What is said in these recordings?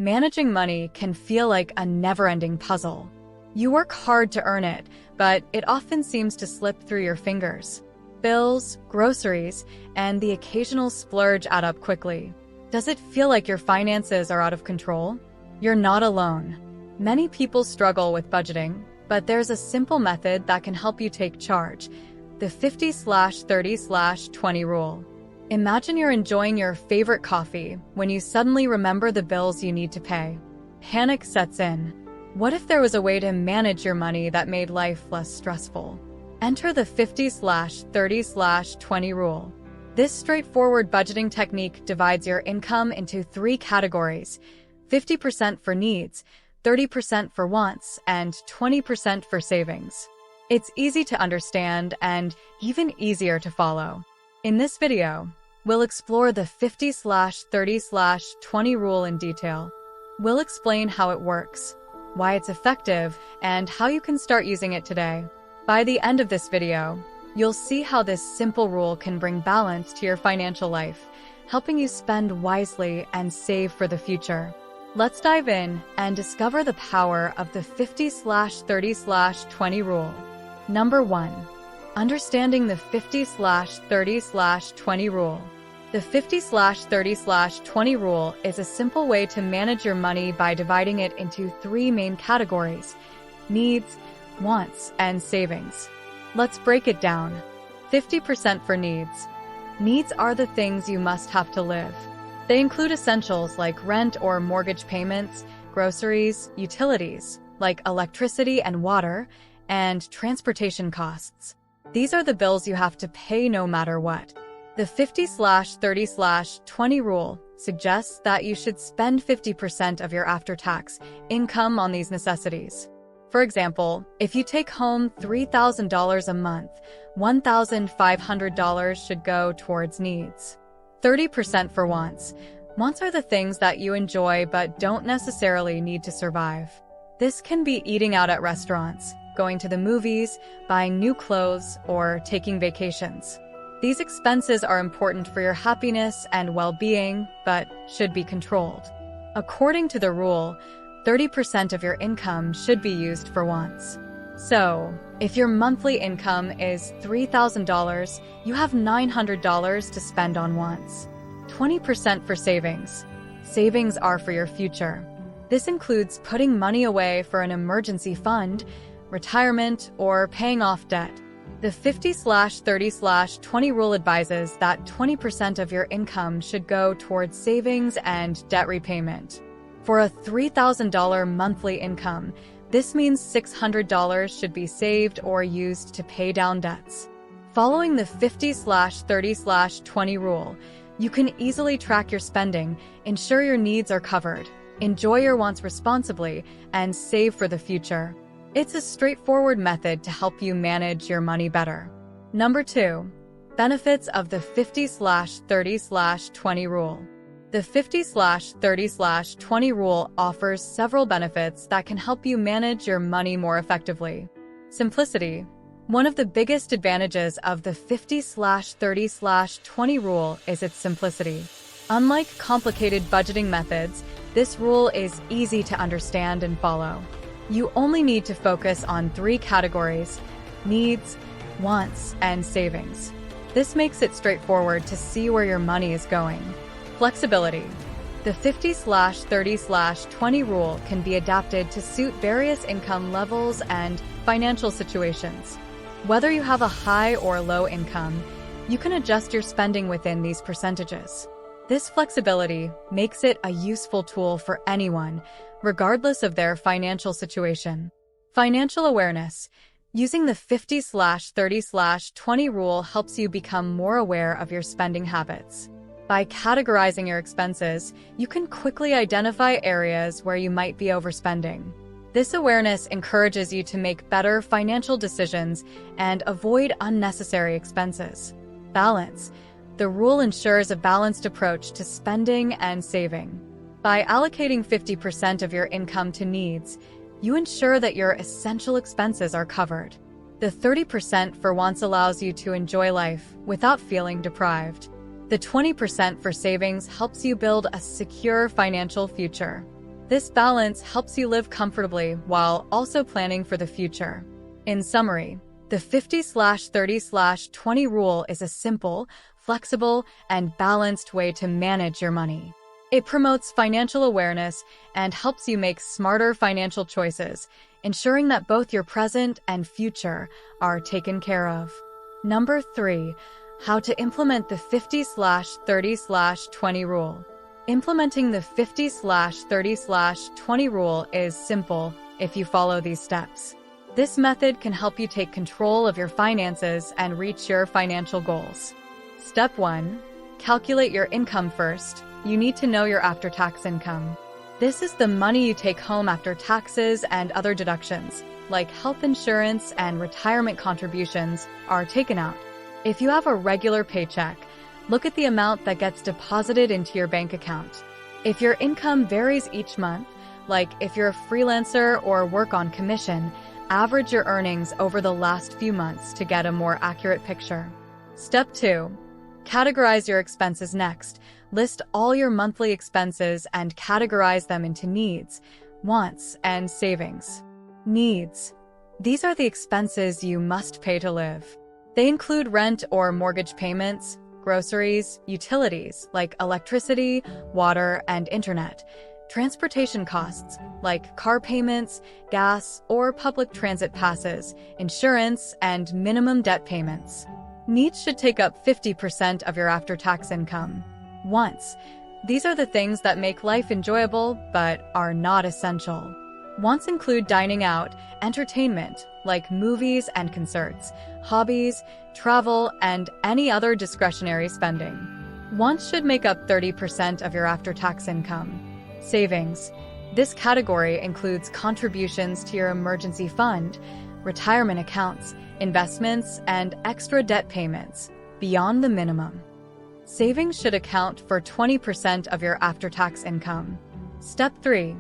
Managing money can feel like a never-ending puzzle. You work hard to earn it, but it often seems to slip through your fingers. Bills, groceries, and the occasional splurge add up quickly. Does it feel like your finances are out of control? You're not alone. Many people struggle with budgeting, but there's a simple method that can help you take charge: the 50/30/20 rule. Imagine you're enjoying your favorite coffee when you suddenly remember the bills you need to pay. Panic sets in. What if there was a way to manage your money that made life less stressful? Enter the 50/30/20 rule. This straightforward budgeting technique divides your income into 3 categories: 50% for needs, 30% for wants, and 20% for savings. It's easy to understand and even easier to follow. In this video, we'll explore the 50/30/20 rule in detail. We'll explain how it works, why it's effective, and how you can start using it today. By the end of this video, you'll see how this simple rule can bring balance to your financial life, helping you spend wisely and save for the future. Let's dive in and discover the power of the 50/30/20 rule. Number 1. Understanding the 50/30/20 rule. The 50/30/20 rule is a simple way to manage your money by dividing it into 3 main categories: needs, wants, and savings. Let's break it down. 50% for needs. Needs are the things you must have to live. They include essentials like rent or mortgage payments, groceries, utilities like electricity and water, and transportation costs. These are the bills you have to pay no matter what. The 50/30/20 rule suggests that you should spend 50% of your after-tax income on these necessities. For example, if you take home $3,000 a month, $1,500 should go towards needs. 30% for wants. Wants are the things that you enjoy but don't necessarily need to survive. This can be eating out at restaurants, going to the movies, buying new clothes, or taking vacations. These expenses are important for your happiness and well-being, but should be controlled. According to the rule, 30% of your income should be used for wants. So, if your monthly income is $3,000, you have $900 to spend on wants. 20% for savings. Savings are for your future. This includes putting money away for an emergency fund, retirement, or paying off debt. The 50/30/20 rule advises that 20% of your income should go towards savings and debt repayment. For a $3,000 monthly income, this means $600 should be saved or used to pay down debts. Following the 50/30/20 rule, you can easily track your spending, ensure your needs are covered, enjoy your wants responsibly, and save for the future. It's a straightforward method to help you manage your money better. Number 2. Benefits of the 50/30/20 rule. The 50/30/20 rule offers several benefits that can help you manage your money more effectively. Simplicity. One of the biggest advantages of the 50/30/20 rule is its simplicity. Unlike complicated budgeting methods, this rule is easy to understand and follow. You only need to focus on 3 categories: needs, wants, and savings. This makes it straightforward to see where your money is going. Flexibility. The 50/30/20 rule can be adapted to suit various income levels and financial situations. Whether you have a high or low income, you can adjust your spending within these percentages. This flexibility makes it a useful tool for anyone, regardless of their financial situation. Financial awareness. Using the 50/30/20 rule helps you become more aware of your spending habits. By categorizing your expenses, you can quickly identify areas where you might be overspending. This awareness encourages you to make better financial decisions and avoid unnecessary expenses. Balance. The rule ensures a balanced approach to spending and saving. By allocating 50% of your income to needs, you ensure that your essential expenses are covered. The 30% for wants allows you to enjoy life without feeling deprived. The 20% for savings helps you build a secure financial future. This balance helps you live comfortably while also planning for the future. In summary, the 50/30/20 rule is a simple, flexible, and balanced way to manage your money. It promotes financial awareness and helps you make smarter financial choices, ensuring that both your present and future are taken care of. Number 3. How to implement the 50/30/20 rule. Implementing the 50/30/20 rule is simple if you follow these steps. This method can help you take control of your finances and reach your financial goals. Step 1. Calculate your income first. You need to know your after-tax income. This is the money you take home after taxes and other deductions, like health insurance and retirement contributions, are taken out. If you have a regular paycheck, look at the amount that gets deposited into your bank account. If your income varies each month, like if you're a freelancer or work on commission, average your earnings over the last few months to get a more accurate picture. Step 2. Categorize your expenses next. List all your monthly expenses and categorize them into needs, wants, and savings. Needs. These are the expenses you must pay to live. They include rent or mortgage payments, groceries, utilities like electricity, water, and internet, transportation costs like car payments, gas, or public transit passes, insurance, and minimum debt payments. Needs should take up 50% of your after-tax income. Wants. These are the things that make life enjoyable but are not essential. Wants include dining out, entertainment, like movies and concerts, hobbies, travel, and any other discretionary spending. Wants should make up 30% of your after-tax income. Savings. This category includes contributions to your emergency fund, retirement accounts, investments, and extra debt payments beyond the minimum. Savings should account for 20% of your after-tax income. Step 3.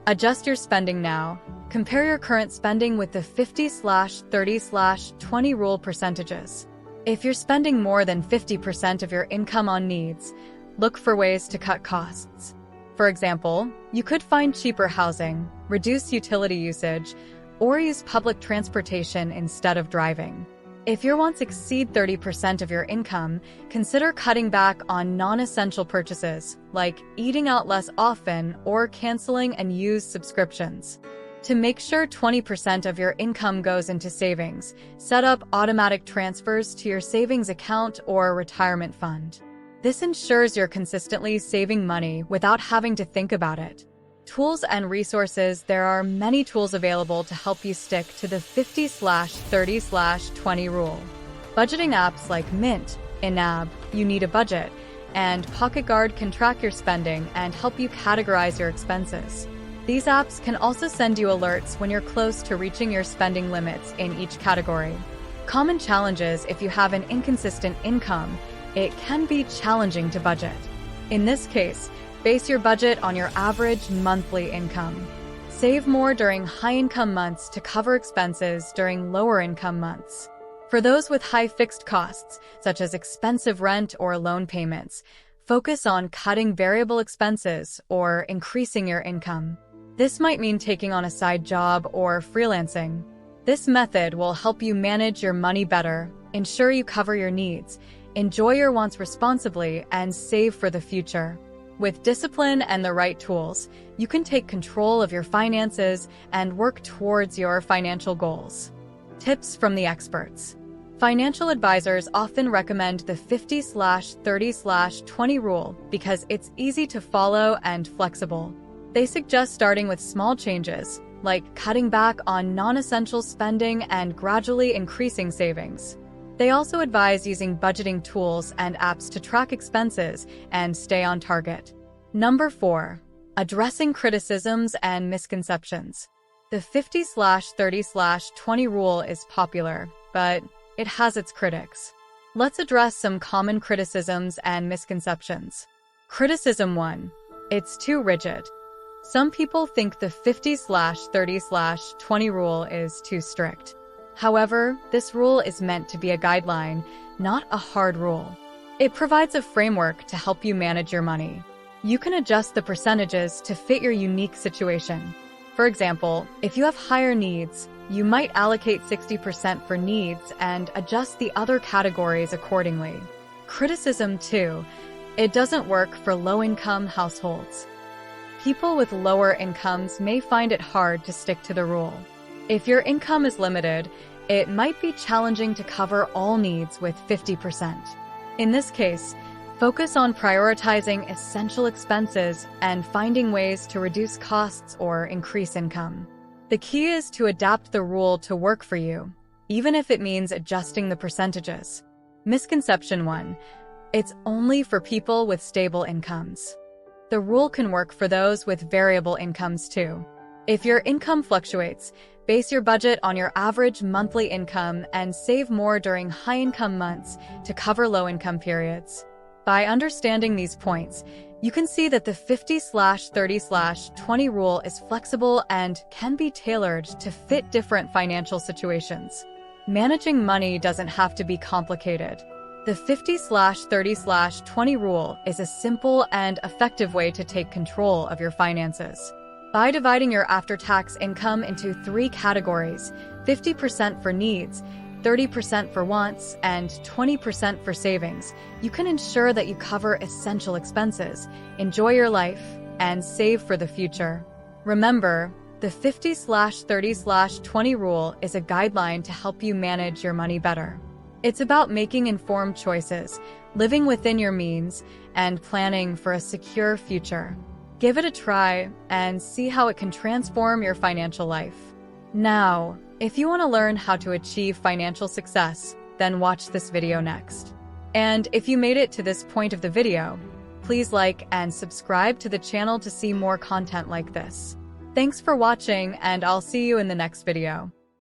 Adjust your spending now. Compare your current spending with the 50/30/20 rule percentages. If you're spending more than 50% of your income on needs, look for ways to cut costs. For example, you could find cheaper housing, reduce utility usage, or use public transportation instead of driving. If your wants exceed 30% of your income, consider cutting back on non-essential purchases, like eating out less often or canceling unused subscriptions. To make sure 20% of your income goes into savings, set up automatic transfers to your savings account or retirement fund. This ensures you're consistently saving money without having to think about it. Tools and resources. There are many tools available to help you stick to the 50/30/20 rule. Budgeting apps like Mint, Inab, You Need a Budget, and Pocket Guard can track your spending and help you categorize your expenses. These apps can also send you alerts when you're close to reaching your spending limits in each category. Common challenges. If you have an inconsistent income, it can be challenging to budget. In this case, base your budget on your average monthly income. Save more during high-income months to cover expenses during lower-income months. For those with high fixed costs, such as expensive rent or loan payments, focus on cutting variable expenses or increasing your income. This might mean taking on a side job or freelancing. This method will help you manage your money better, ensure you cover your needs, enjoy your wants responsibly, and save for the future. With discipline and the right tools, you can take control of your finances and work towards your financial goals. Tips from the experts. Financial advisors often recommend the 50/30/20 rule because it's easy to follow and flexible. They suggest starting with small changes, like cutting back on non-essential spending and gradually increasing savings. They also advise using budgeting tools and apps to track expenses and stay on target. Number 4. Addressing criticisms and misconceptions. The 50/30/20 rule is popular, but it has its critics. Let's address some common criticisms and misconceptions. Criticism 1. It's too rigid. Some people think the 50/30/20 rule is too strict. However, this rule is meant to be a guideline, not a hard rule. It provides a framework to help you manage your money. You can adjust the percentages to fit your unique situation. For example, if you have higher needs, you might allocate 60% for needs and adjust the other categories accordingly. Criticism 2. It doesn't work for low-income households. People with lower incomes may find it hard to stick to the rule. If your income is limited, it might be challenging to cover all needs with 50%. In this case, focus on prioritizing essential expenses and finding ways to reduce costs or increase income. The key is to adapt the rule to work for you, even if it means adjusting the percentages. Misconception 1. It's only for people with stable incomes. The rule can work for those with variable incomes too. If your income fluctuates, base your budget on your average monthly income and save more during high-income months to cover low-income periods. By understanding these points, you can see that the 50/30/20 rule is flexible and can be tailored to fit different financial situations. Managing money doesn't have to be complicated. The 50/30/20 rule is a simple and effective way to take control of your finances. By dividing your after-tax income into 3 categories, 50% for needs, 30% for wants, and 20% for savings, you can ensure that you cover essential expenses, enjoy your life, and save for the future. Remember, the 50/30/20 rule is a guideline to help you manage your money better. It's about making informed choices, living within your means, and planning for a secure future. Give it a try and see how it can transform your financial life. Now, if you want to learn how to achieve financial success, then watch this video next. And if you made it to this point of the video, please like and subscribe to the channel to see more content like this. Thanks for watching, and I'll see you in the next video.